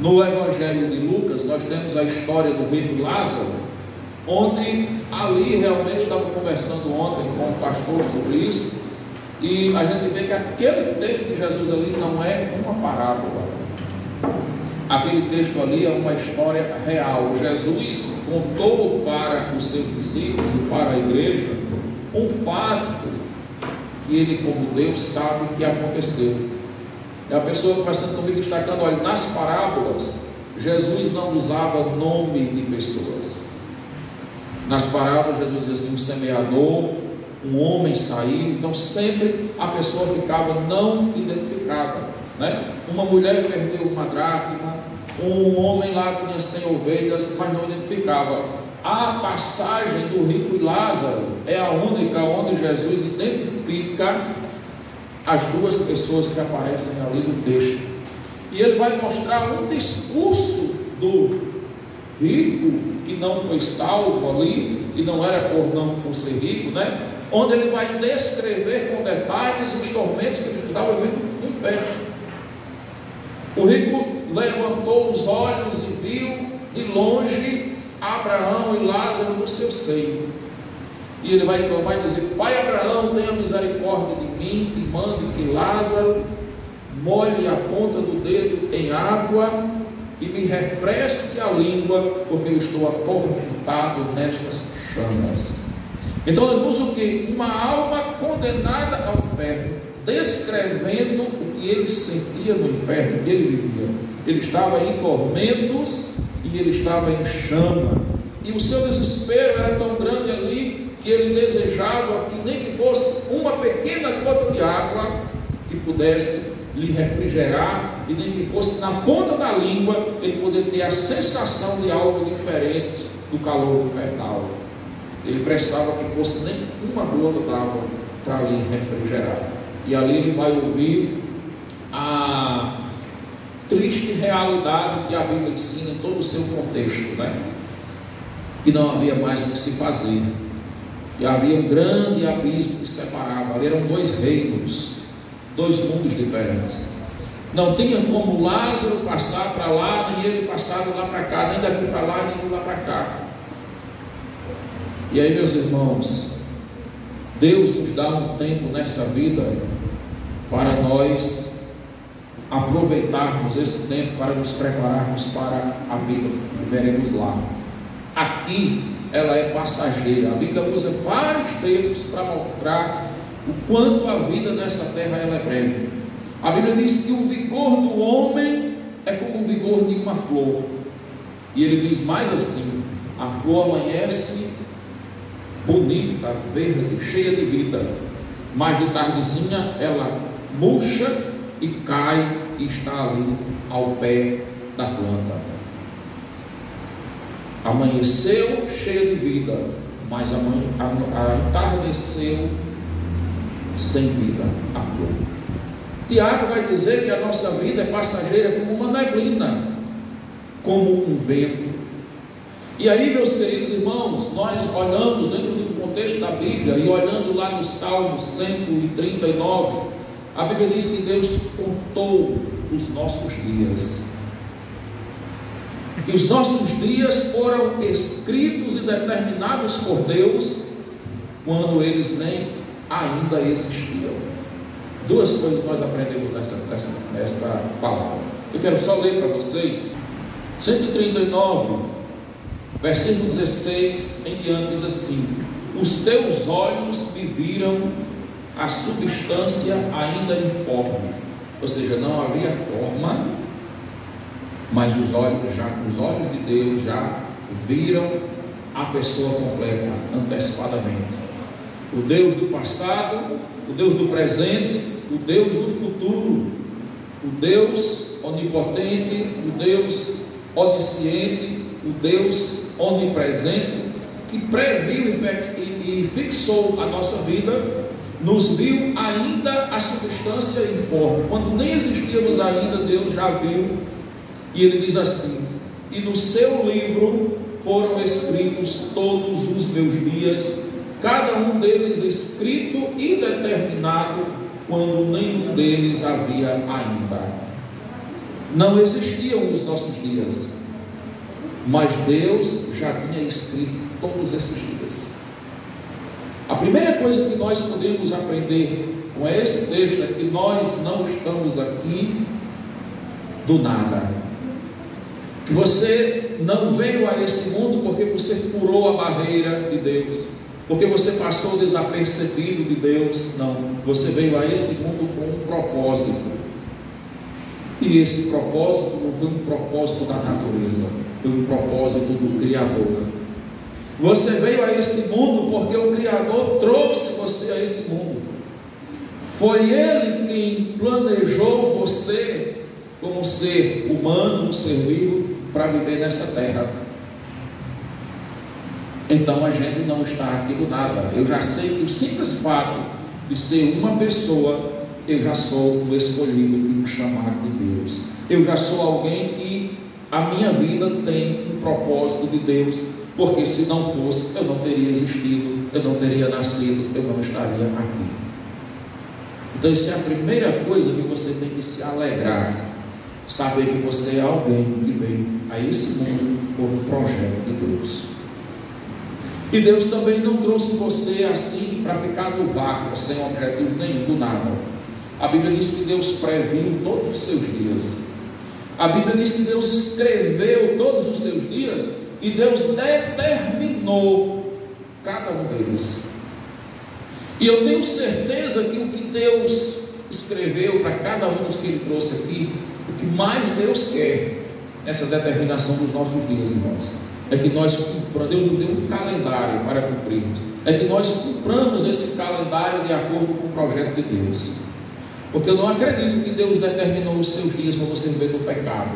No Evangelho de Lucas, nós temos a história do rico Lázaro, onde ali realmente estava conversando ontem com o pastor sobre isso, e a gente vê que aquele texto de Jesus ali não é uma parábola. Aquele texto ali é uma história real. Jesus contou para os seus discípulos e para a igreja um fato que ele, como Deus, sabe que aconteceu. E a pessoa que vai sendo comigo destacando, olha, nas parábolas, Jesus não usava nome de pessoas. Nas parábolas, Jesus dizia assim, um semeador, um homem saiu, então sempre a pessoa ficava não identificada, né? Uma mulher perdeu uma dracma, um homem lá tinha 100 ovelhas, mas não identificava. A passagem do rico e Lázaro é a única onde Jesus identifica as duas pessoas que aparecem ali no texto, e ele vai mostrar um discurso do rico que não foi salvo ali, e não era por ser rico, né? Onde ele vai descrever com detalhes os tormentos que ele estava vivendo no inferno. O rico levantou os olhos e viu de longe Abraão e Lázaro no seu seio. E ele vai clamar e dizer: Pai Abraão, tenha misericórdia de mim e mande que Lázaro molhe a ponta do dedo em água e me refresque a língua, porque eu estou atormentado nestas chamas. Então nós vemos o que? Uma alma condenada ao inferno, descrevendo o que ele sentia no inferno, que ele vivia. Ele estava em tormentos e ele estava em chama, e o seu desespero era tão grande ali que ele desejava que nem que fosse uma pequena gota de água que pudesse lhe refrigerar, e nem que fosse na ponta da língua ele poder ter a sensação de algo diferente do calor infernal. Ele precisava que fosse nem uma gota d'água para lhe refrigerar. E ali ele vai ouvir a triste realidade que a Bíblia ensina em todo o seu contexto, né? Que não havia mais o que se fazer, que havia um grande abismo que separava. Ali eram dois reinos, dois mundos diferentes. Não tinha como Lázaro passar para lá, nem ele passar de lá para cá, nem daqui para lá, nem de lá para cá. E aí, meus irmãos, Deus nos dá um tempo nessa vida para nós aproveitarmos esse tempo para nos prepararmos para a vida que veremos lá. Aqui ela é passageira. A Bíblia usa vários termos para mostrar o quanto a vida nessa terra ela é breve. A Bíblia diz que o vigor do homem é como o vigor de uma flor, e ele diz mais assim: a flor amanhece bonita, verde, cheia de vida, mas de tardezinha ela murcha e cai e está ali ao pé da planta. Amanheceu cheia de vida, mas entardeceu sem vida a flor. Tiago vai dizer que a nossa vida é passageira como uma neblina, como um vento. E aí, meus queridos irmãos, nós olhamos dentro do contexto da Bíblia, e olhando lá no Salmo 139, a Bíblia diz que Deus contou os nossos dias. E os nossos dias foram escritos e determinados por Deus quando eles nem ainda existiam. Duas coisas nós aprendemos nessa palavra. Eu quero só ler para vocês. 139, versículo 16 em diante, diz assim: os teus olhos me viram a substância ainda informe. Ou seja, não havia forma, mas os olhos de Deus já viram a pessoa completa, antecipadamente. O Deus do passado, o Deus do presente, o Deus do futuro, o Deus onipotente, o Deus onisciente, o Deus onipresente, que previu e fixou a nossa vida, nos viu ainda a substância informe. Quando nem existíamos ainda, Deus já viu. E ele diz assim: e no seu livro foram escritos todos os meus dias, cada um deles escrito e determinado, quando nenhum deles havia ainda. não existiam os nossos dias, mas Deus já tinha escrito todos esses dias. A primeira coisa que nós podemos aprender com esse texto é que nós não estamos aqui do nada. Que você não veio a esse mundo porque você furou a barreira de Deus, porque você passou desapercebido de Deus. Não, você veio a esse mundo com um propósito. E esse propósito não foi um propósito da natureza, foi um propósito do Criador. Você veio a esse mundo porque o Criador trouxe você a esse mundo. Foi Ele quem planejou você como ser humano, um ser vivo, para viver nessa terra. Então a gente não está aqui do nada. Eu já sei que o simples fato de ser uma pessoa, eu já sou o escolhido e o chamado de Deus. Eu já sou alguém que a minha vida tem um propósito de Deus, porque se não fosse, eu não teria existido, eu não teria nascido, eu não estaria aqui. Então essa é a primeira coisa que você tem que se alegrar, saber que você é alguém que veio a esse mundo por um projeto de Deus. E Deus também não trouxe você assim para ficar no vácuo, sem objetivo nenhum, do nada. A Bíblia diz que Deus previu todos os seus dias. A Bíblia diz que Deus escreveu todos os seus dias e Deus determinou cada um deles. E eu tenho certeza que o que Deus escreveu para cada um dos que Ele trouxe aqui, o que mais Deus quer, essa determinação dos nossos dias, irmãos, é que nós cumpramos. Deus nos deu um calendário para cumprirmos, é que nós cumpramos esse calendário de acordo com o projeto de Deus. Porque eu não acredito que Deus determinou os seus dias para você viver no pecado.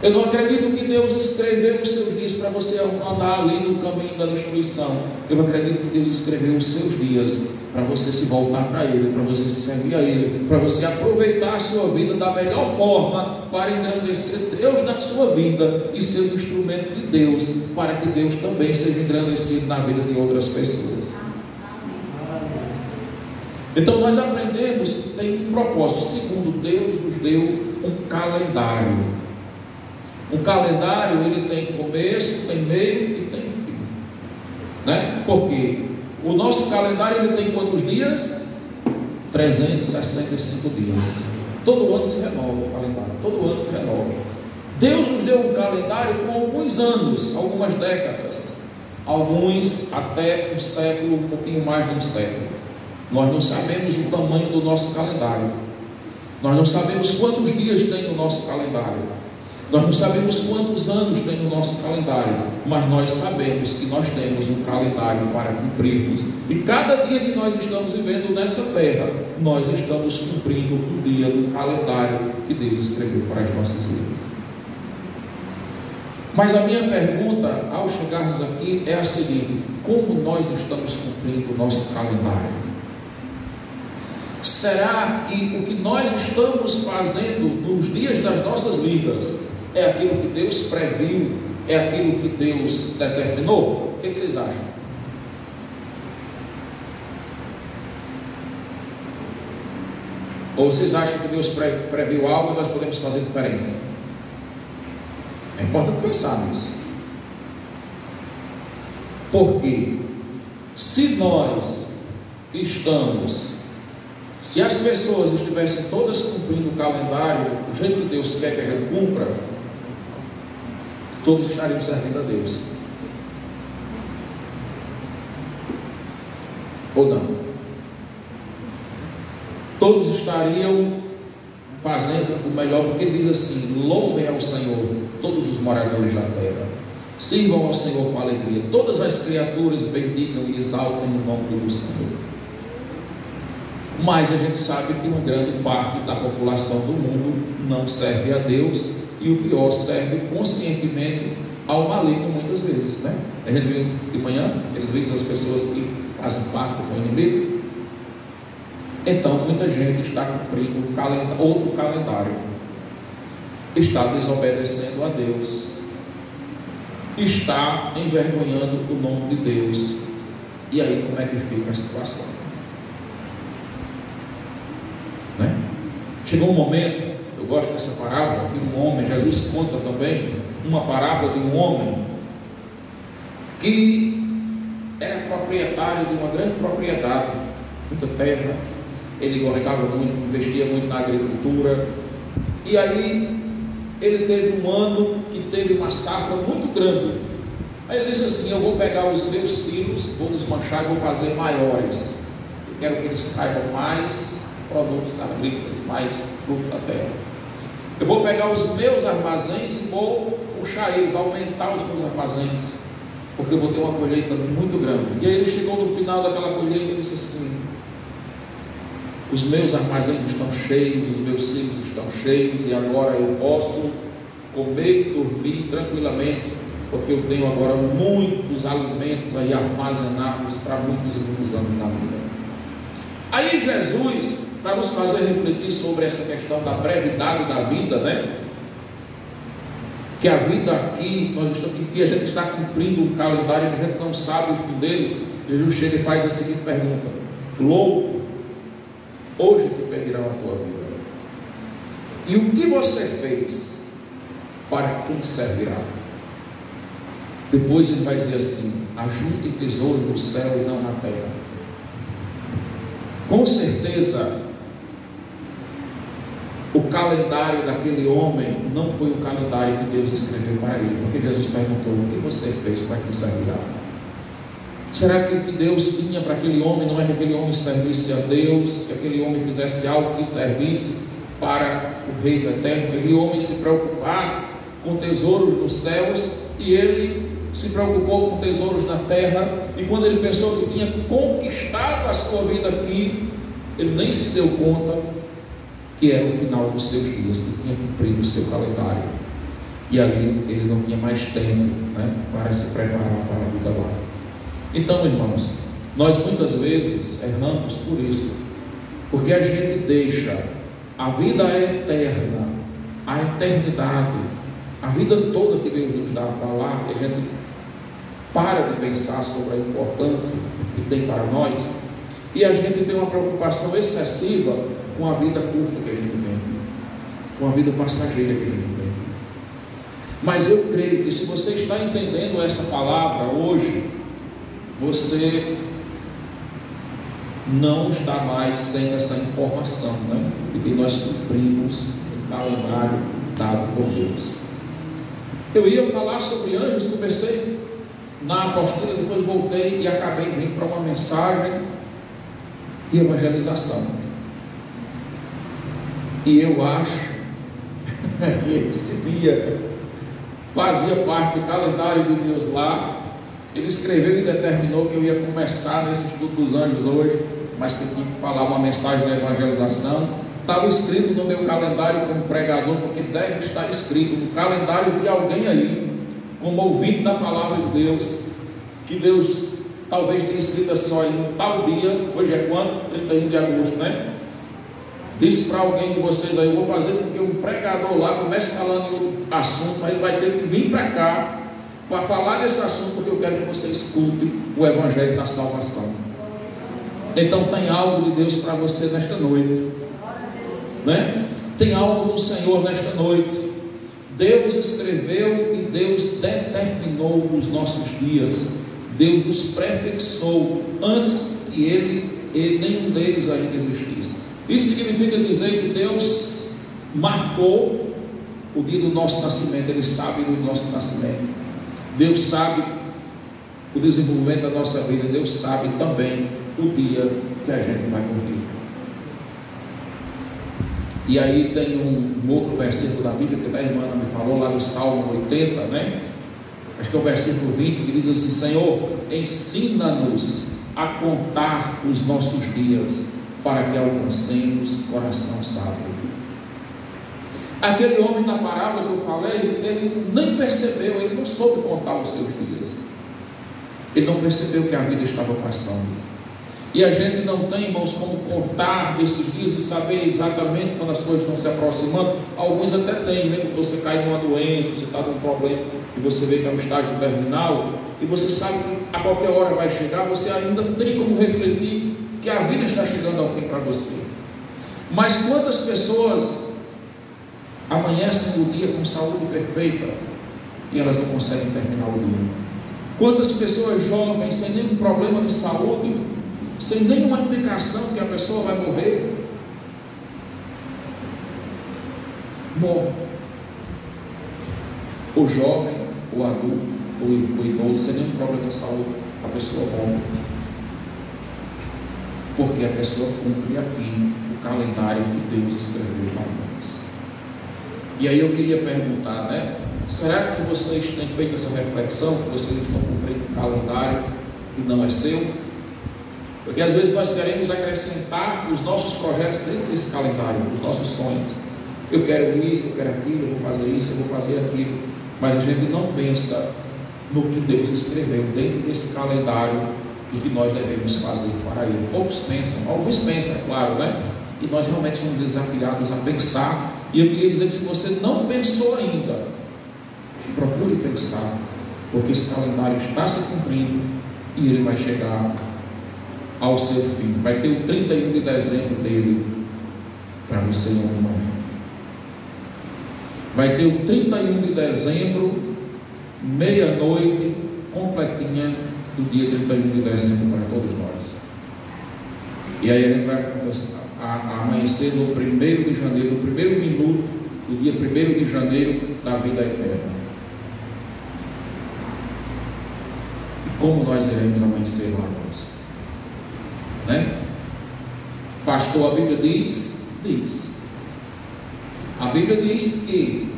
Eu não acredito que Deus escreveu os seus dias para você andar ali no caminho da destruição. Eu acredito que Deus escreveu os seus dias para você se voltar para Ele, para você se servir a Ele, para você aproveitar a sua vida da melhor forma, para engrandecer Deus na sua vida e ser um instrumento de Deus, para que Deus também seja engrandecido na vida de outras pessoas. Então nós aprendemos que tem um propósito. Segundo, Deus nos deu um calendário. Um calendário, ele tem começo, tem meio e tem fim, né? Porque o nosso calendário, ele tem quantos dias? 365 dias. Todo ano se renova o calendário, todo ano se renova. Deus nos deu um calendário com alguns anos, algumas décadas, alguns até um século, um pouquinho mais de um século. Nós não sabemos o tamanho do nosso calendário, nós não sabemos quantos dias tem no nosso calendário, nós não sabemos quantos anos tem no nosso calendário, mas nós sabemos que nós temos um calendário para cumprirmos. E cada dia que nós estamos vivendo nessa terra, nós estamos cumprindo o dia do calendário que Deus escreveu para as nossas vidas. Mas a minha pergunta, ao chegarmos aqui, é a seguinte: como nós estamos cumprindo o nosso calendário? Será que o que nós estamos fazendo nos dias das nossas vidas é aquilo que Deus previu, é aquilo que Deus determinou? O que vocês acham? Ou vocês acham que Deus previu algo e nós podemos fazer diferente? É importante pensar nisso. Porque se nós estamos, se as pessoas estivessem todas cumprindo o calendário do jeito que Deus quer que a gente cumpra, todos estariam servindo a Deus. Ou não? Todos estariam fazendo o melhor, porque ele diz assim: louvem ao Senhor todos os moradores da terra, sirvam ao Senhor com alegria, todas as criaturas bendigam e exaltem o nome do Senhor. Mas a gente sabe que uma grande parte da população do mundo não serve a Deus, e o pior, serve conscientemente ao maligno muitas vezes, né? A gente viu de manhã aqueles vídeos das pessoas que fazem pacto com o inimigo. Então muita gente está cumprindo outro calendário, está desobedecendo a Deus, está envergonhando o nome de Deus. E aí como é que fica a situação? Né? Chegou um momento, eu gosto dessa parábola, que um homem, Jesus conta também uma parábola de um homem que era proprietário de uma grande propriedade, muita terra, ele gostava muito, investia muito na agricultura, e aí ele teve um ano que teve uma safra muito grande. Aí ele disse assim: eu vou pegar os meus silos, vou desmanchar e vou fazer maiores, eu quero que eles caibam mais produtos agrícolas, mais frutos da terra. Eu vou pegar os meus armazéns e vou puxar eles, aumentar os meus armazéns, porque eu vou ter uma colheita muito grande. E aí ele chegou no final daquela colheita e disse assim: os meus armazéns estão cheios, os meus silos estão cheios, e agora eu posso comer e dormir tranquilamente, porque eu tenho agora muitos alimentos aí armazenados para muitos e muitos anos na vida. Aí Jesus, para nos fazer refletir sobre essa questão da brevidade da vida, né? Que a vida aqui, que a gente está cumprindo um calendário que a gente não sabe o fim dele. Jesus chega e faz a seguinte pergunta: louco, hoje te pedirão a tua vida, e o que você fez, para quem servirá? Depois ele vai dizer assim: ajunte tesouro no céu e não na terra. Com certeza o calendário daquele homem não foi o calendário que Deus escreveu para ele, porque Jesus perguntou: o que você fez, para quem servirá? Será que o que Deus tinha para aquele homem não é que aquele homem servisse a Deus, que aquele homem fizesse algo que servisse para o reino eterno, que aquele homem se preocupasse com tesouros nos céus, e ele se preocupou com tesouros na terra, e quando ele pensou que tinha conquistado a sua vida aqui, ele nem se deu conta que era o final dos seus dias, que tinha cumprido o seu calendário, e ali ele não tinha mais tempo, né, para se preparar para a vida lá. Então, irmãos, nós muitas vezes erramos por isso, porque a gente deixa a vida eterna, a eternidade, a vida toda que Deus nos dá para lá, e a gente para de pensar sobre a importância que tem para nós, e a gente tem uma preocupação excessiva com a vida curta que a gente tem, com a vida passageira que a gente tem. Mas eu creio que se você está entendendo essa palavra hoje, você não está mais sem essa informação, né? De que nós cumprimos o calendário dado por Deus. Eu ia falar sobre anjos, comecei na apostila, depois voltei e acabei vindo para uma mensagem de evangelização. E eu acho que esse dia fazia parte do calendário de Deus lá. Ele escreveu e determinou que eu ia começar nesse estudo dos anjos hoje, mas que eu tinha que falar uma mensagem de evangelização. Estava escrito no meu calendário como pregador, porque deve estar escrito no calendário de alguém aí, como ouvinte da palavra de Deus, que Deus talvez tenha escrito assim: olha, no tal dia, hoje é quando? 31 de agosto, né? Disse para alguém de vocês aí: eu vou fazer com que um pregador lá comece falando em outro assunto, mas ele vai ter que vir para cá para falar desse assunto, porque eu quero que você escute o Evangelho da Salvação. Então tem algo de Deus para você nesta noite, né? Tem algo do Senhor nesta noite. Deus escreveu e Deus determinou os nossos dias. Deus nos prefixou antes que nenhum deles ainda existisse. Isso significa dizer que Deus marcou o dia do nosso nascimento. Ele sabe do nosso nascimento. Deus sabe o desenvolvimento da nossa vida. Deus sabe também o dia que a gente vai morrer. E aí tem um outro versículo da Bíblia que a irmã me falou, lá do Salmo 80, né? Acho que é o versículo 20, que diz assim: Senhor, ensina-nos a contar os nossos dias, para que alcancemos coração sábio. Aquele homem da parábola que eu falei, ele nem percebeu, ele não soube contar os seus dias. Ele não percebeu que a vida estava passando. E a gente não tem, irmãos, como contar esses dias e saber exatamente quando as coisas estão se aproximando. Alguns até têm, né? Quando você cai numa doença, você está num problema e você vê que é um estágio terminal, e você sabe que a qualquer hora vai chegar, você ainda tem como refletir que a vida está chegando ao fim para você. Mas quantas pessoas amanhecem o dia com saúde perfeita e elas não conseguem terminar o dia. Quantas pessoas jovens sem nenhum problema de saúde, sem nenhuma indicação que a pessoa vai morrer, morre. O jovem, o adulto, o idoso, sem nenhum problema de saúde, a pessoa morre. Porque a pessoa cumpre aqui o calendário que Deus escreveu para nós. E aí eu queria perguntar, né? Será que vocês têm feito essa reflexão, que vocês estão cumprindo um calendário que não é seu? Porque às vezes nós queremos acrescentar os nossos projetos dentro desse calendário, os nossos sonhos. Eu quero isso, eu quero aquilo, eu vou fazer isso, eu vou fazer aquilo. Mas a gente não pensa no que Deus escreveu dentro desse calendário e que nós devemos fazer para Ele. Poucos pensam, alguns pensam, é claro, né? E nós realmente somos desafiados a pensar. E eu queria dizer que se você não pensou ainda, procure pensar, porque esse calendário está se cumprindo e ele vai chegar ao seu fim. Vai ter o 31 de dezembro dele para você em algum momento. Vai ter o 31 de dezembro, meia-noite, completinha do dia 31 de dezembro para todos nós. E aí a gente vai amanhecer no 1º de janeiro, no primeiro minuto do dia 1º de janeiro da vida eterna. E como nós iremos amanhecer lá, né? Pastor, a Bíblia diz. A Bíblia diz que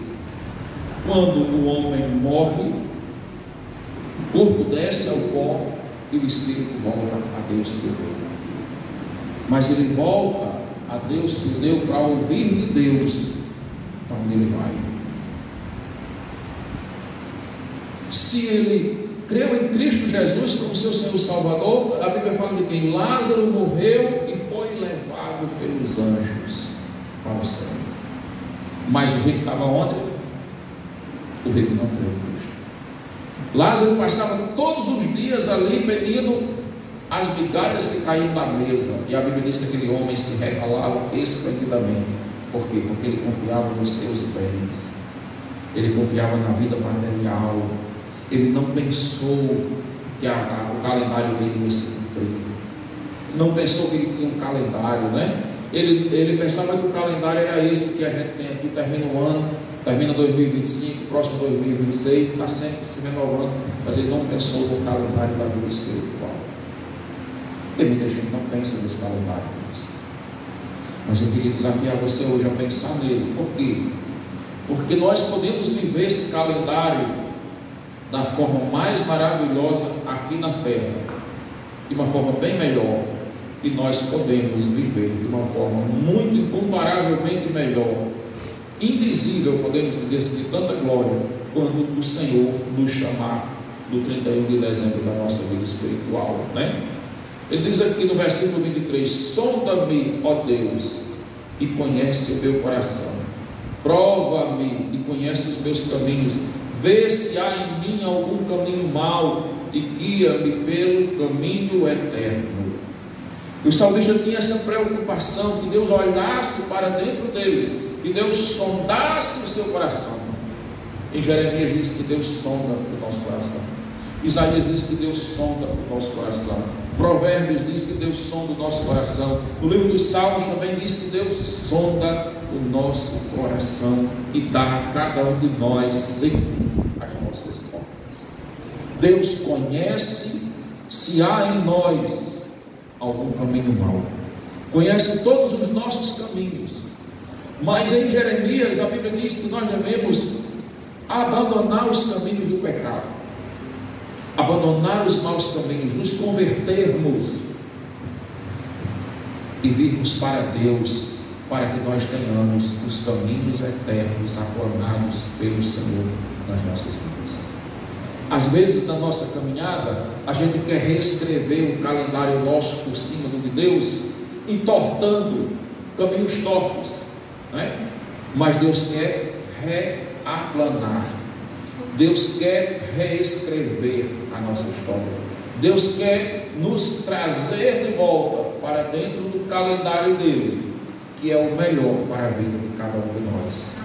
quando o homem morre, o corpo desce ao pó e o espírito volta a Deus que o deu. Mas ele volta a Deus que o deu para ouvir de Deus para onde ele vai. Se ele creu em Cristo Jesus como seu Senhor Salvador, a Bíblia fala de quem? Lázaro morreu e foi levado pelos anjos para o céu. Mas o rico estava onde? O rico não creu em Cristo. Lázaro passava todos os dias ali pedindo as migalhas que caíam na mesa, e a Bíblia diz que aquele homem se regalava esplendidamente. Por quê? Porque ele confiava nos seus bens, ele confiava na vida material, ele não pensou que o calendário dele ia se cumprir, não pensou que ele tinha um calendário, né? Ele pensava que o calendário era esse que a gente tem aqui, termina o ano, termina 2025, próximo 2026, está sempre se renovando, mas ele não pensou no calendário da vida espiritual. E muita gente não pensa nesse calendário. Mas eu queria desafiar você hoje a pensar nele. Por quê? Porque nós podemos viver esse calendário da forma mais maravilhosa aqui na terra, de uma forma bem melhor, e nós podemos viver de uma forma muito incomparavelmente melhor, indizível, podemos dizer assim, de tanta glória, quando o Senhor nos chamar no 31 de dezembro da nossa vida espiritual, né? Ele diz aqui no versículo 23: sonda-me, ó Deus, e conhece o meu coração, prova-me e conhece os meus caminhos, vê se há em mim algum caminho mau e guia-me pelo caminho eterno. O salmista tinha essa preocupação, que Deus olhasse para dentro dele, que Deus sondasse o seu coração. Em Jeremias diz que Deus sonda o nosso coração, Isaías diz que Deus sonda o nosso coração, Provérbios diz que Deus sonda o nosso coração, o livro dos Salmos também diz que Deus sonda o nosso coração e dá a cada um de nós sempre as nossas portas. Deus conhece se há em nós algum caminho mau, conhece todos os nossos caminhos, mas em Jeremias a Bíblia diz que nós devemos abandonar os caminhos do pecado, abandonar os maus caminhos, nos convertermos e virmos para Deus, para que nós tenhamos os caminhos eternos aplanados pelo Senhor nas nossas vidas. Às vezes na nossa caminhada a gente quer reescrever o calendário nosso por cima do de Deus, entortando caminhos tortos, né? Mas Deus quer reaplanar, Deus quer reescrever a nossa história, Deus quer nos trazer de volta para dentro do calendário dele, que é o melhor para a vida de cada um de nós.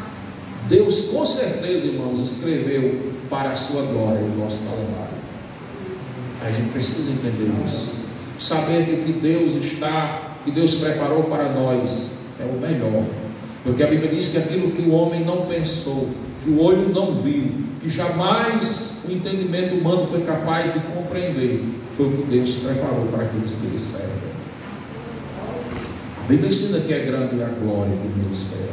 Deus com certeza, irmãos, escreveu para a sua glória o nosso calendário. A gente precisa entender isso, saber que o que Deus preparou para nós é o melhor, porque a Bíblia diz que aquilo que o homem não pensou, que o olho não viu, que jamais o entendimento humano foi capaz de compreender, foi o que Deus preparou para aqueles que lhe servem. A Bíblia ensina que é grande a glória que nos espera,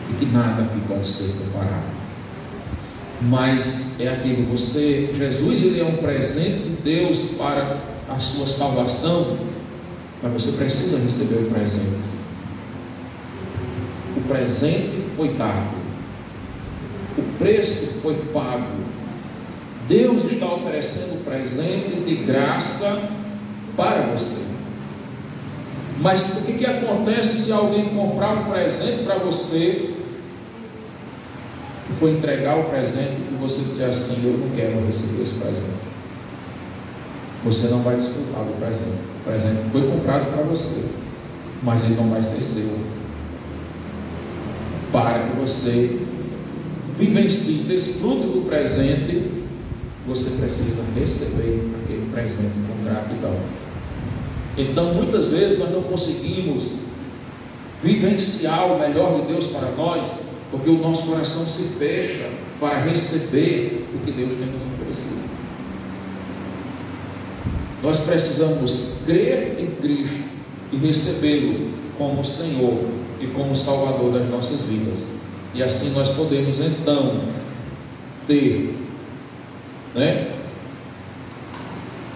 e que nada aqui pode ser comparado. Mas é aquilo, Jesus, ele é um presente de Deus para a sua salvação, mas você precisa receber o presente. O presente foi dado, o preço foi pago. Deus está oferecendo o presente de graça para você. Mas o que acontece se alguém comprar um presente para você, foi entregar o presente e você dizer assim: eu não quero receber esse presente? Você não vai desfrutar do presente. O presente foi comprado para você, mas ele não vai ser seu. Para que você vivencie, desfrute do presente, você precisa receber aquele presente com gratidão. Então, muitas vezes nós não conseguimos vivenciar o melhor de Deus para nós, porque o nosso coração se fecha para receber o que Deus tem nos oferecido. Nós precisamos crer em Cristo e recebê-lo como Senhor e como Salvador das nossas vidas, e assim nós podemos então ter,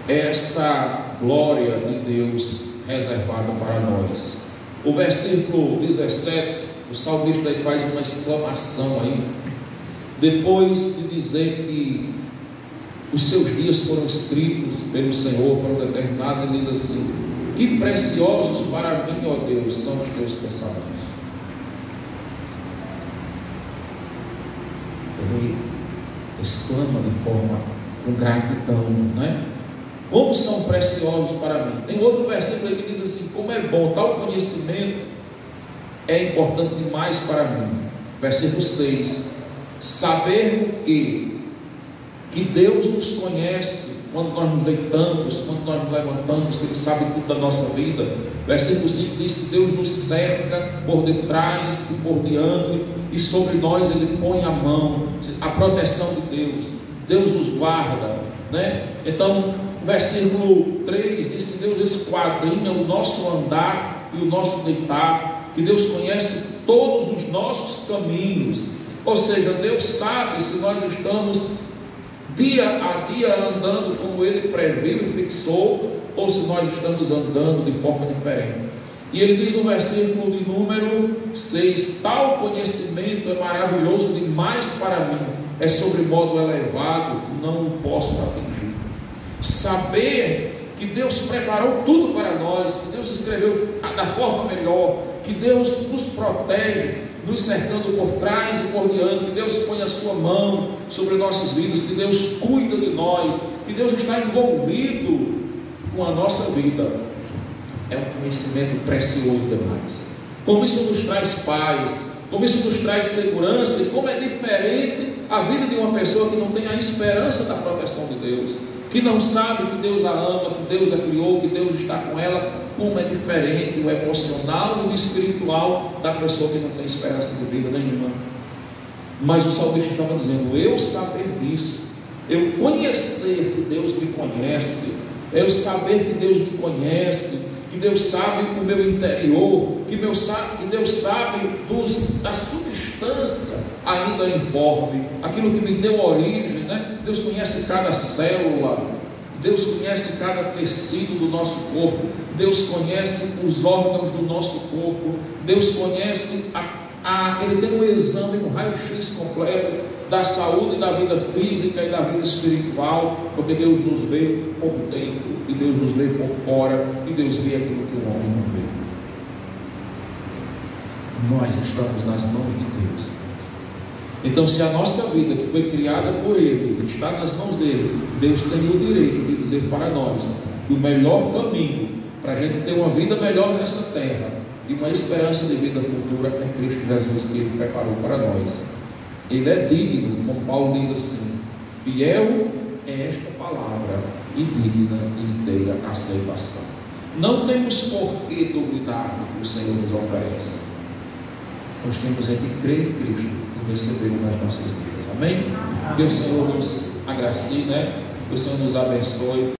essa glória de Deus reservada para nós. O versículo 17, o salmista aí faz uma exclamação aí, depois de dizer que os seus dias foram escritos pelo Senhor, foram determinados, ele diz assim: que preciosos para mim, ó Deus, são os teus pensamentos. Ele exclama de forma com gratidão, Como são preciosos para mim. Tem outro versículo aí que diz assim: como é bom, tal conhecimento é importante demais para mim. Versículo 6: saber que Deus nos conhece quando nós nos deitamos, quando nós nos levantamos, que Ele sabe tudo da nossa vida. Versículo 5 diz que Deus nos cerca por detrás e por diante, e sobre nós Ele põe a mão, a proteção de Deus. Deus nos guarda, Então, versículo 3 diz que Deus esquadrinha o nosso andar e o nosso deitar, que Deus conhece todos os nossos caminhos, ou seja, Deus sabe se nós estamos dia a dia andando como Ele previu e fixou, ou se nós estamos andando de forma diferente. E Ele diz no versículo de número 6: tal conhecimento é maravilhoso demais para mim, é sobre modo elevado, não o posso atingir. Saber que Deus preparou tudo para nós, que Deus escreveu da forma melhor, que Deus nos protege, nos cercando por trás e por diante, que Deus põe a sua mão sobre nossas vidas, que Deus cuida de nós, que Deus está envolvido com a nossa vida, é um conhecimento precioso demais. Como isso nos traz paz, como isso nos traz segurança, e como é diferente a vida de uma pessoa que não tem a esperança da proteção de Deus, que não sabe que Deus a ama, que Deus a criou, que Deus está com ela. Como é diferente o emocional e o espiritual da pessoa que não tem esperança de vida nenhuma. Mas o salmista estava dizendo: eu saber disso, eu conhecer que Deus me conhece, eu saber que Deus me conhece, que Deus sabe o meu interior, que Deus sabe da substância ainda informe, aquilo que me deu origem, Deus conhece cada célula, Deus conhece cada tecido do nosso corpo, Deus conhece os órgãos do nosso corpo, Deus conhece Ele tem um exame, um raio-x completo da saúde e da vida física e da vida espiritual, porque Deus nos vê por dentro e Deus nos vê por fora, e Deus vê aquilo que o homem não vê. Nós estamos nas mãos de Deus. Então, se a nossa vida, que foi criada por Ele, está nas mãos dele, Deus tem o direito de dizer para nós que o melhor caminho para a gente ter uma vida melhor nessa terra e uma esperança de vida futura é Cristo Jesus que Ele preparou para nós. Ele é digno, como Paulo diz assim: fiel é esta palavra e digna de inteira aceitação. Não temos por que duvidar do que o Senhor nos oferece. Nós temos é que crer em Cristo e recebê-lo nas nossas vidas. Amém? Que o Senhor nos agracie, né? Que o Senhor nos abençoe.